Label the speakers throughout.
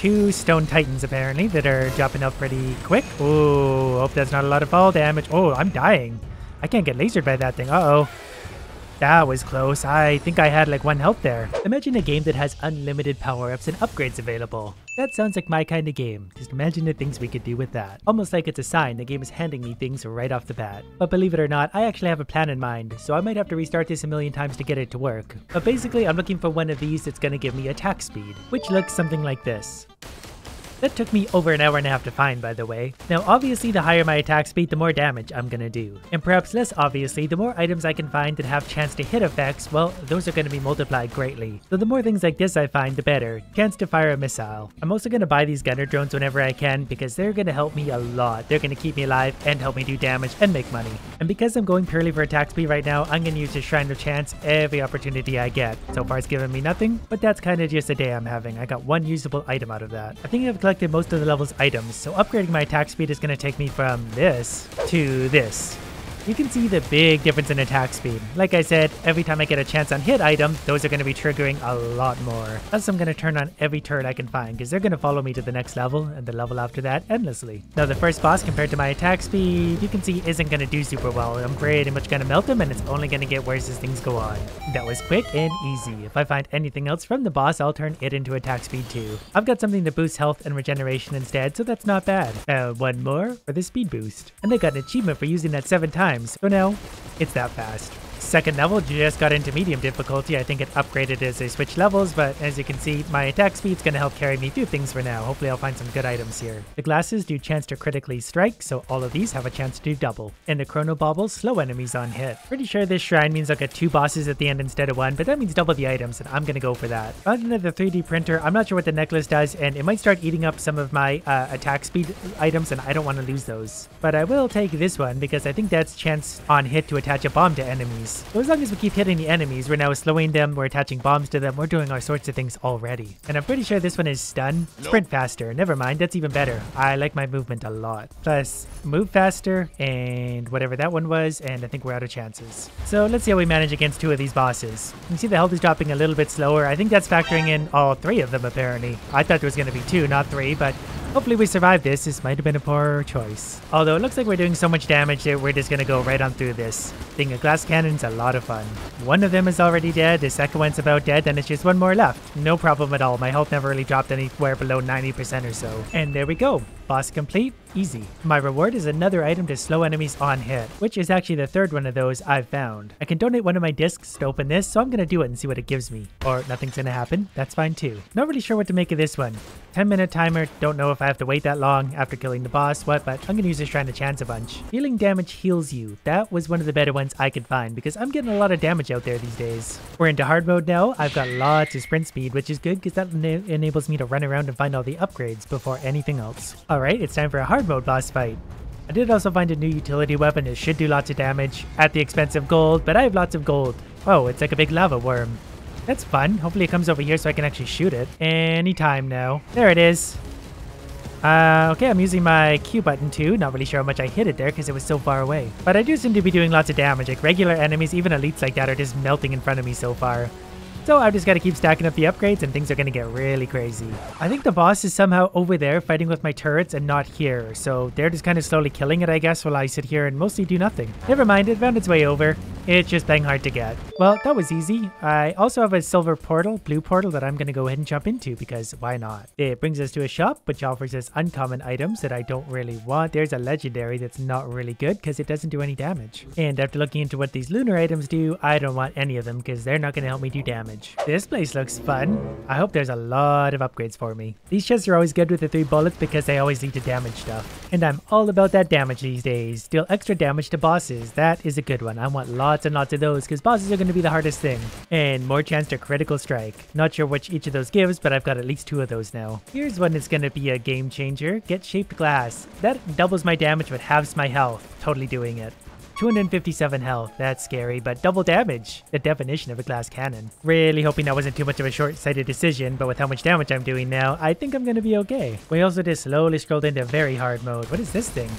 Speaker 1: 2 stone titans apparently that are dropping up pretty quick. Oh, hope that's not a lot of fall damage. Oh, I'm dying. I can't get lasered by that thing. Uh-oh. That was close. I think I had like 1 health there. Imagine a game that has unlimited power-ups and upgrades available. That sounds like my kind of game. Just imagine the things we could do with that. Almost like it's a sign the game is handing me things right off the bat. But believe it or not, I actually have a plan in mind, so I might have to restart this a million times to get it to work. But basically, I'm looking for one of these that's going to give me attack speed, which looks something like this. That took me over an hour and a half to find, by the way. Now, obviously, the higher my attack speed, the more damage I'm gonna do. And perhaps less obviously, the more items I can find that have chance to hit effects, well, those are gonna be multiplied greatly. So the more things like this I find, the better. Chance to fire a missile. I'm also gonna buy these gunner drones whenever I can because they're gonna help me a lot. They're gonna keep me alive and help me do damage and make money. And because I'm going purely for attack speed right now, I'm gonna use the Shrine of Chance every opportunity I get. So far it's given me nothing, but that's kind of just a day I'm having. I got 1 usable item out of that. I think I've collected most of the level's items, so upgrading my attack speed is going to take me from this to this. You can see the big difference in attack speed. Like I said, every time I get a chance on hit item, those are going to be triggering a lot more. Plus I'm going to turn on every turret I can find because they're going to follow me to the next level and the level after that endlessly. Now the first boss compared to my attack speed, you can see isn't going to do super well. I'm pretty much going to melt him and it's only going to get worse as things go on. That was quick and easy. If I find anything else from the boss, I'll turn it into attack speed too. I've got something to boost health and regeneration instead, so that's not bad. 1 more for the speed boost. And they got an achievement for using that 7 times. So now, it's that fast. Second level just got into medium difficulty. I think it upgraded as I switched levels, but as you can see, my attack speed's gonna help carry me through things for now. Hopefully I'll find some good items here. The glasses do chance to critically strike, so all of these have a chance to do double. And the chrono baubles slow enemies on hit. Pretty sure this shrine means I'll get 2 bosses at the end instead of 1, but that means double the items, and I'm gonna go for that. Found another 3D printer. I'm not sure what the necklace does, and it might start eating up some of my attack speed items, and I don't want to lose those. But I will take this one because I think that's chance on hit to attach a bomb to enemies. So as long as we keep hitting the enemies, we're now slowing them, we're attaching bombs to them, we're doing all sorts of things already. And I'm pretty sure this one is stun. Sprint faster. Never mind, that's even better. I like my movement a lot. Plus, move faster, and whatever that one was, and I think we're out of chances. So let's see how we manage against 2 of these bosses. You can see the health is dropping a little bit slower. I think that's factoring in all 3 of them apparently. I thought there was going to be 2, not 3, but hopefully we survive this. This might have been a poor choice. Although it looks like we're doing so much damage that we're just going to go right on through this. Being a glass cannon's a lot of fun. One of them is already dead, the second one's about dead, then it's just 1 more left. No problem at all. My health never really dropped anywhere below 90% or so. And there we go. Boss complete. Easy. My reward is another item to slow enemies on hit, which is actually the 3rd one of those I've found. I can donate one of my discs to open this, so I'm gonna do it and see what it gives me. Or nothing's gonna happen. That's fine too. Not really sure what to make of this one. 10-minute timer. Don't know if I have to wait that long after killing the boss, but I'm gonna use this Shrine of Chance a bunch. Healing damage heals you. That was one of the better ones I could find because I'm getting a lot of damage out there these days. We're into hard mode now. I've got lots of sprint speed, which is good because that enables me to run around and find all the upgrades before anything else. Alright, it's time for a hard mode boss fight. I did also find a new utility weapon. It should do lots of damage at the expense of gold, but I have lots of gold. Oh, it's like a big lava worm. That's fun. Hopefully it comes over here so I can actually shoot it. Anytime now. There it is. Okay, I'm using my Q button too. Not really sure how much I hit it there because it was so far away. But I do seem to be doing lots of damage. Like regular enemies, even elites like that, are just melting in front of me so far. So I've just got to keep stacking up the upgrades and things are going to get really crazy. I think the boss is somehow over there fighting with my turrets and not here. So they're just kind of slowly killing it, I guess, while I sit here and mostly do nothing. Never mind, it found its way over. It's just dang hard to get. Well, that was easy. I also have a silver portal, blue portal that I'm going to go ahead and jump into because why not? It brings us to a shop which offers us uncommon items that I don't really want. There's a legendary that's not really good because it doesn't do any damage. And after looking into what these lunar items do, I don't want any of them because they're not going to help me do damage. This place looks fun. I hope there's a lot of upgrades for me. These chests are always good with the 3 bullets because they always lead to damage stuff. And I'm all about that damage these days. Deal extra damage to bosses. That is a good one. I want lots and lots of those because bosses are going to be the hardest thing. And more chance to critical strike. Not sure which each of those gives, but I've got at least 2 of those now. Here's one that's going to be a game changer. Get shaped glass. That doubles my damage but halves my health. Totally doing it. 257 health. That's scary, but double damage. The definition of a glass cannon. Really hoping that wasn't too much of a short-sighted decision, but with how much damage I'm doing now, I think I'm gonna be okay. We also just slowly scrolled into very hard mode. What is this thing?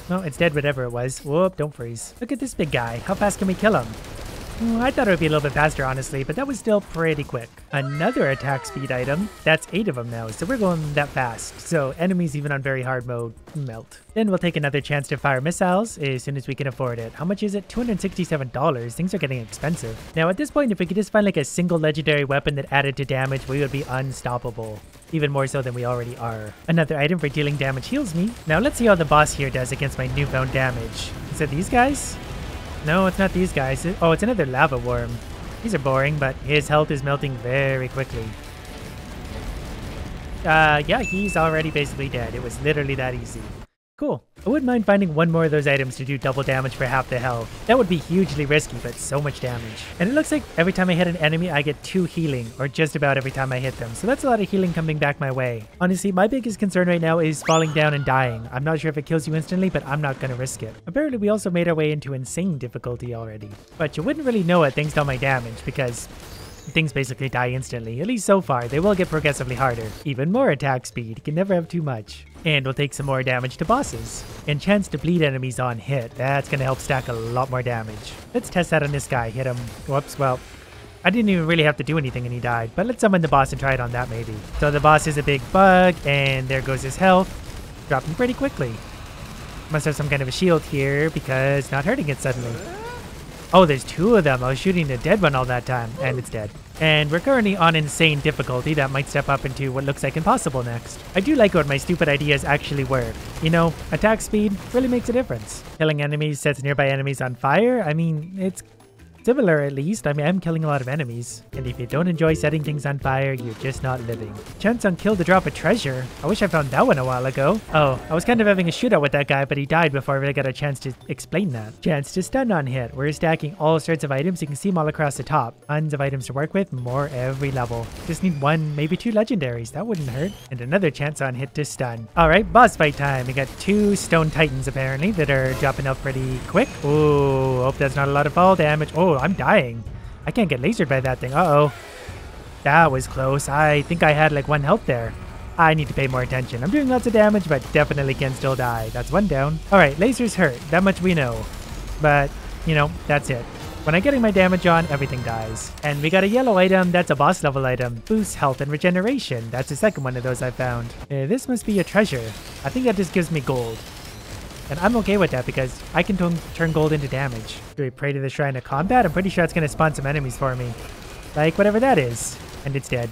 Speaker 1: No, it's dead, whatever it was. Whoop, don't freeze. Look at this big guy. How fast can we kill him? I thought it would be a little bit faster, honestly, but that was still pretty quick. Another attack speed item. That's 8 of them now, so we're going that fast. So enemies even on very hard mode melt. Then we'll take another chance to fire missiles as soon as we can afford it. How much is it? $267. Things are getting expensive. Now at this point, if we could just find like a single legendary weapon that added to damage, we would be unstoppable. Even more so than we already are. Another item for dealing damage heals me. Now let's see how the boss here does against my newfound damage. Is it these guys? No, it's not these guys. Oh, it's another lava worm. These are boring, but his health is melting very quickly. Yeah, he's already basically dead. It was literally that easy. Cool. I wouldn't mind finding one more of those items to do double damage for half the health. That would be hugely risky, but so much damage. And it looks like every time I hit an enemy, I get 2 healing, or just about every time I hit them. So that's a lot of healing coming back my way. Honestly, my biggest concern right now is falling down and dying. I'm not sure if it kills you instantly, but I'm not going to risk it. Apparently, we also made our way into insane difficulty already. But you wouldn't really know it thanks to all my damage, because things basically die instantly. At least so far, they will get progressively harder. Even more attack speed. You can never have too much. And we'll take some more damage to bosses. And chance to bleed enemies on hit. That's going to help stack a lot more damage. Let's test that on this guy. Hit him. Whoops, well, I didn't even really have to do anything and he died. But let's summon the boss and try it on that maybe. So the boss is a big bug, and there goes his health. Dropping pretty quickly. Must have some kind of a shield here because not hurting it suddenly. Oh, there's 2 of them. I was shooting the dead one all that time, and it's dead. And we're currently on insane difficulty that might step up into what looks like impossible next. I do like when my stupid ideas actually work. You know, attack speed really makes a difference. Killing enemies sets nearby enemies on fire. I mean, it's similar at least. I mean, I'm killing a lot of enemies. And if you don't enjoy setting things on fire, you're just not living. Chance on kill to drop a treasure. I wish I found that one a while ago. Oh, I was kind of having a shootout with that guy, but he died before I really got a chance to explain that. Chance to stun on hit. We're stacking all sorts of items. You can see them all across the top. Tons of items to work with, more every level. Just need 1, maybe 2 legendaries. That wouldn't hurt. And another chance on hit to stun. All right, boss fight time. We got 2 stone titans apparently that are dropping up pretty quick. Ooh, hope that's not a lot of fall damage. Oh, I'm dying. I can't get lasered by that thing. Uh-oh. That was close. I think I had like 1 health there. I need to pay more attention. I'm doing lots of damage, but definitely can still die. That's 1 down. All right, lasers hurt. That much we know. But, you know, that's it. When I'm getting my damage on, everything dies. And we got a yellow item. That's a boss level item. Boosts health and regeneration. That's the second one of those I found. This must be a treasure. I think that just gives me gold. And I'm okay with that because I can turn gold into damage. Do we pray to the Shrine of Combat? I'm pretty sure it's going to spawn some enemies for me. Like whatever that is. And it's dead.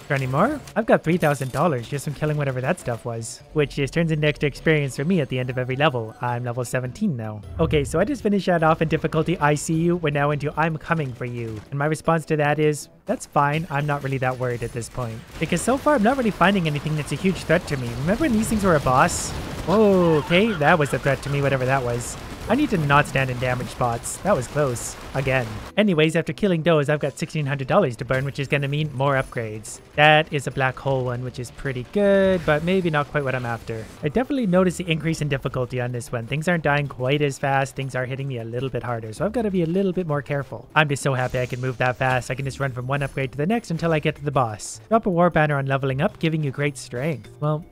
Speaker 1: For any more? I've got $3,000 just from killing whatever that stuff was. Which just turns into extra experience for me at the end of every level. I'm level 17 now. Okay, so I just finished that off in difficulty I see you. We're now into I'm coming for you. And my response to that is, that's fine. I'm not really that worried at this point. Because so far I'm not really finding anything that's a huge threat to me. Remember when these things were a boss? Oh, okay, that was a threat to me, whatever that was. I need to not stand in damage spots. That was close. Again. Anyways, after killing those, I've got $1,600 to burn, which is going to mean more upgrades. That is a black hole one, which is pretty good, but maybe not quite what I'm after. I definitely noticed the increase in difficulty on this one. Things aren't dying quite as fast. Things are hitting me a little bit harder, so I've got to be a little bit more careful. I'm just so happy I can move that fast. I can just run from one upgrade to the next until I get to the boss. Drop a war banner on leveling up, giving you great strength. Well,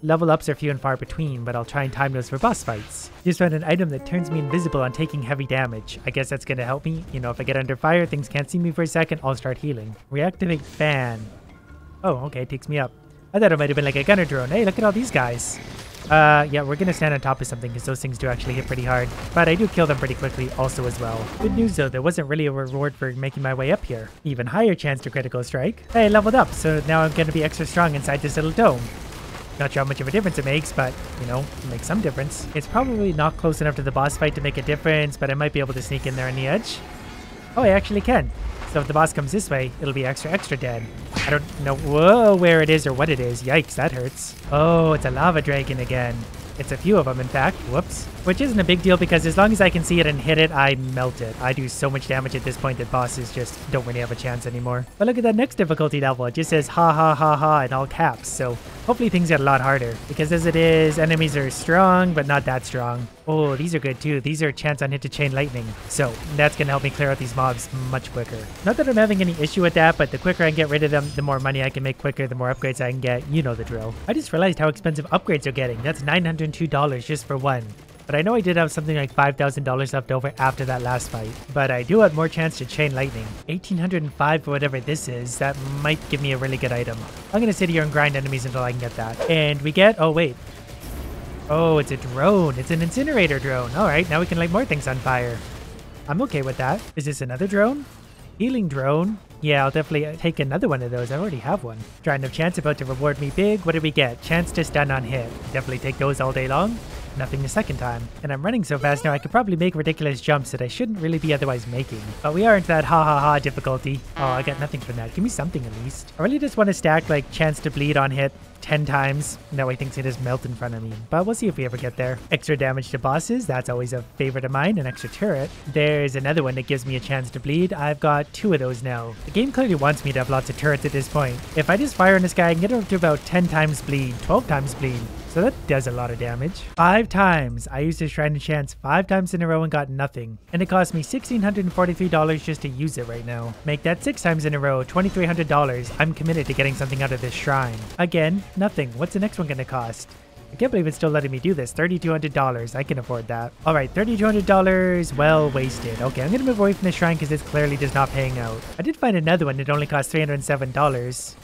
Speaker 1: level ups are few and far between, but I'll try and time those for boss fights. Just found an item that turns me invisible on taking heavy damage. I guess that's gonna help me. You know, if I get under fire, things can't see me for a second, I'll start healing. Reactivate fan. Oh, okay, it takes me up. I thought it might have been like a gunner drone. Hey, look at all these guys. Yeah, we're gonna stand on top of something because those things do actually hit pretty hard. But I do kill them pretty quickly also as well. Good news though, there wasn't really a reward for making my way up here. Even higher chance to critical strike. Hey, I leveled up, so now I'm gonna be extra strong inside this little dome. Not sure how much of a difference it makes, but, you know, it makes some difference. It's probably not close enough to the boss fight to make a difference, but I might be able to sneak in there on the edge. Oh, I actually can. So if the boss comes this way, it'll be extra dead. I don't know where it is or what it is. Yikes, that hurts. Oh, it's a lava dragon again. It's a few of them, in fact. Whoops. Which isn't a big deal because as long as I can see it and hit it, I melt it. I do so much damage at this point that bosses just don't really have a chance anymore. But look at that next difficulty level. It just says ha ha ha ha in all caps. So hopefully things get a lot harder. Because as it is, enemies are strong, but not that strong. Oh, these are good too. These are a chance on hit to chain lightning. So that's going to help me clear out these mobs much quicker. Not that I'm having any issue with that, but the quicker I can get rid of them, the more money I can make quicker, the more upgrades I can get. You know the drill. I just realized how expensive upgrades are getting. That's $902 just for one. But I know I did have something like $5,000 left over after that last fight. But I do have more chance to chain lightning. 1,805 for whatever this is. That might give me a really good item. I'm going to sit here and grind enemies until I can get that. And we get... Oh, wait. Oh, it's a drone. It's an incinerator drone. All right, now we can light more things on fire. I'm okay with that. Is this another drone? Healing drone. Yeah, I'll definitely take another one of those. I already have one. Trying of chance about to reward me big. What did we get? Chance to stun on hit. Definitely take those all day long. Nothing the second time. And I'm running so fast now I could probably make ridiculous jumps that I shouldn't really be otherwise making. But we are into that ha ha ha difficulty. Oh, I got nothing from that. Give me something at least. I really just want to stack like chance to bleed on hit 10 times. That way things can just melt in front of me. But we'll see if we ever get there. Extra damage to bosses. That's always a favorite of mine. An extra turret. There's another one that gives me a chance to bleed. I've got 2 of those now. The game clearly wants me to have lots of turrets at this point. If I just fire on this guy, I can get up to about 10 times bleed, 12 times bleed. So that does a lot of damage. 5 times. I used this Shrine of Chance 5 times in a row and got nothing. And it cost me $1,643 just to use it right now. Make that 6 times in a row, $2,300. I'm committed to getting something out of this shrine. Again, nothing. What's the next one going to cost? I can't believe it's still letting me do this. $3,200. I can afford that. All right, $3,200. Well wasted. Okay, I'm going to move away from the shrine because it's clearly just not paying out. I did find another one that only cost $307.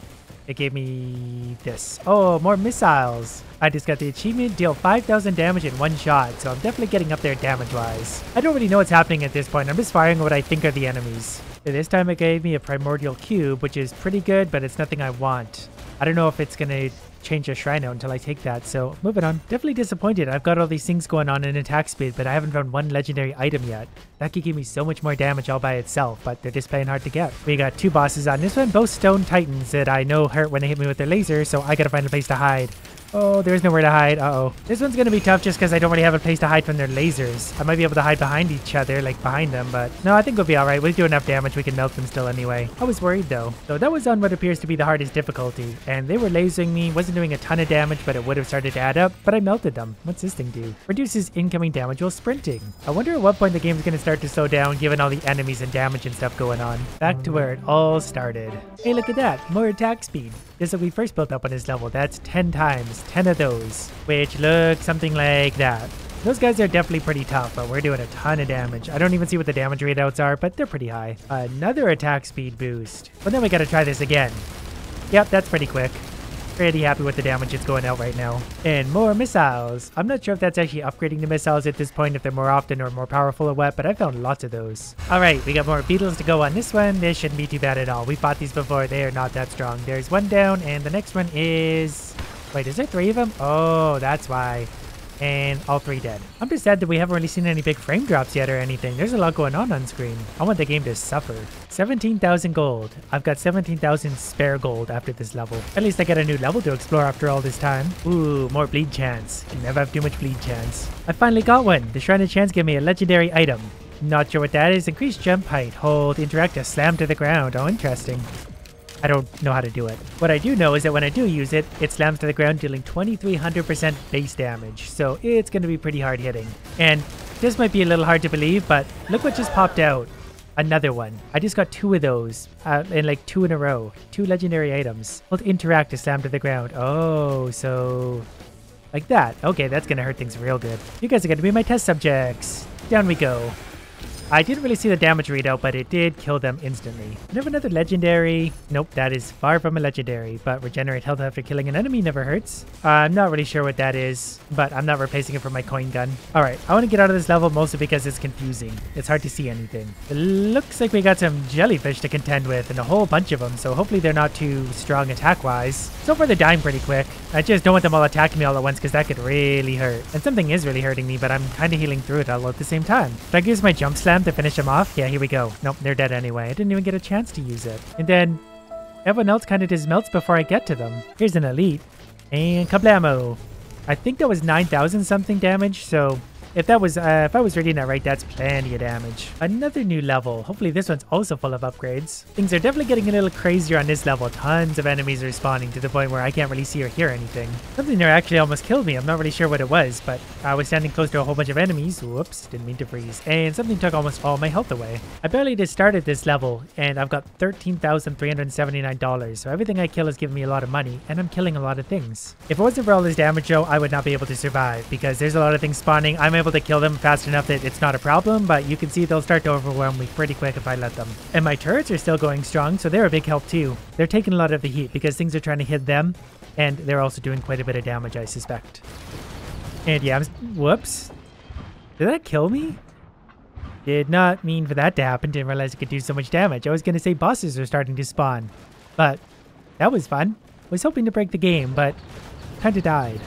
Speaker 1: It gave me this. Oh, more missiles. I just got the achievement, deal 5,000 damage in one shot, so I'm definitely getting up there damage-wise. I don't really know what's happening at this point. I'm just firing what I think are the enemies. This time it gave me a primordial cube, which is pretty good, but it's nothing I want. I don't know if it's going to change the shrine out until I take that, so moving on. Definitely disappointed. I've got all these things going on in attack speed, but I haven't found one legendary item yet. That could give me so much more damage all by itself, but they're just playing hard to get. We got 2 bosses on this one, both stone titans that I know hurt when they hit me with their laser, so I gotta find a place to hide. Oh, there's nowhere to hide. Uh-oh. This one's going to be tough just because I don't really have a place to hide from their lasers. I might be able to hide behind each other, like behind them, but no, I think we'll be alright. We'll do enough damage. We can melt them still anyway. I was worried though. So that was on what appears to be the hardest difficulty, and they were lasering me. Wasn't doing a ton of damage, but it would have started to add up, but I melted them. What's this thing do? Reduces incoming damage while sprinting. I wonder at what point the game's going to start to slow down given all the enemies and damage and stuff going on. Back to where it all started. Hey, look at that. More attack speed. This is what we first built up on this level. That's 10 times. 10 of those. Which look something like that. Those guys are definitely pretty tough, but we're doing a ton of damage. I don't even see what the damage readouts are, but they're pretty high. Another attack speed boost. But then we gotta try this again. Yep, that's pretty quick. Pretty happy with the damage it's going out right now. And more missiles. I'm not sure if that's actually upgrading the missiles at this point, if they're more often or more powerful or what, but I found lots of those. Alright, we got more beetles to go on this one. This shouldn't be too bad at all. We fought these before. They are not that strong. There's one down, and the next one is... Wait, is there 3 of them? Oh, that's why. And all 3 dead. I'm just sad that we haven't really seen any big frame drops yet or anything. There's a lot going on screen. I want the game to suffer. 17,000 gold. I've got 17,000 spare gold after this level. At least I get a new level to explore after all this time. Ooh, more bleed chance. Can never have too much bleed chance. I finally got one. The Shrine of Chance gave me a legendary item. Not sure what that is. Increased jump height. Hold, interact to slam to the ground. Oh, interesting. I don't know how to do it. What I do know is that when I do use it, it slams to the ground dealing 2,300% base damage, so it's going to be pretty hard hitting. And this might be a little hard to believe, but look what just popped out. Another one. I just got 2 of those, and like 2 in a row. 2 legendary items. Hold interact to slam to the ground. Oh, so... like that. Okay, that's going to hurt things real good. You guys are going to be my test subjects. Down we go. I didn't really see the damage readout, but it did kill them instantly. I have another legendary. Nope, that is far from a legendary, but regenerate health after killing an enemy never hurts. I'm not really sure what that is, but I'm not replacing it for my coin gun. All right, I want to get out of this level mostly because it's confusing. It's hard to see anything. It looks like we got some jellyfish to contend with and a whole bunch of them, so hopefully they're not too strong attack-wise. So far they're dying pretty quick. I just don't want them all attacking me all at once because that could really hurt. And something is really hurting me, but I'm kind of healing through it all at the same time. Should I use my jump slam to finish them off? Yeah, here we go. Nope, they're dead anyway. I didn't even get a chance to use it. And then everyone else kind of just melts before I get to them. Here's an elite. And kablamo. I think that was 9,000 something damage, so if I was reading that right, that's plenty of damage. Another new level. Hopefully this one's also full of upgrades. Things are definitely getting a little crazier on this level. Tons of enemies are spawning to the point where I can't really see or hear anything. Something there actually almost killed me. I'm not really sure what it was, but I was standing close to a whole bunch of enemies. Whoops, didn't mean to freeze. And something took almost all my health away. I barely just started this level, and I've got $13,379. So everything I kill is giving me a lot of money, and I'm killing a lot of things. If it wasn't for all this damage though, I would not be able to survive because there's a lot of things spawning. I'm able able to kill them fast enough that it's not a problem, but you can see they'll start to overwhelm me pretty quick if I let them. And my turrets are still going strong, so they're a big help too. They're taking a lot of the heat because things are trying to hit them, and they're also doing quite a bit of damage, I suspect. And yeah, whoops. Did that kill me? Did not mean for that to happen. Didn't realize it could do so much damage. I was going to say bosses are starting to spawn, but that was fun. Was hoping to break the game, but kind of died.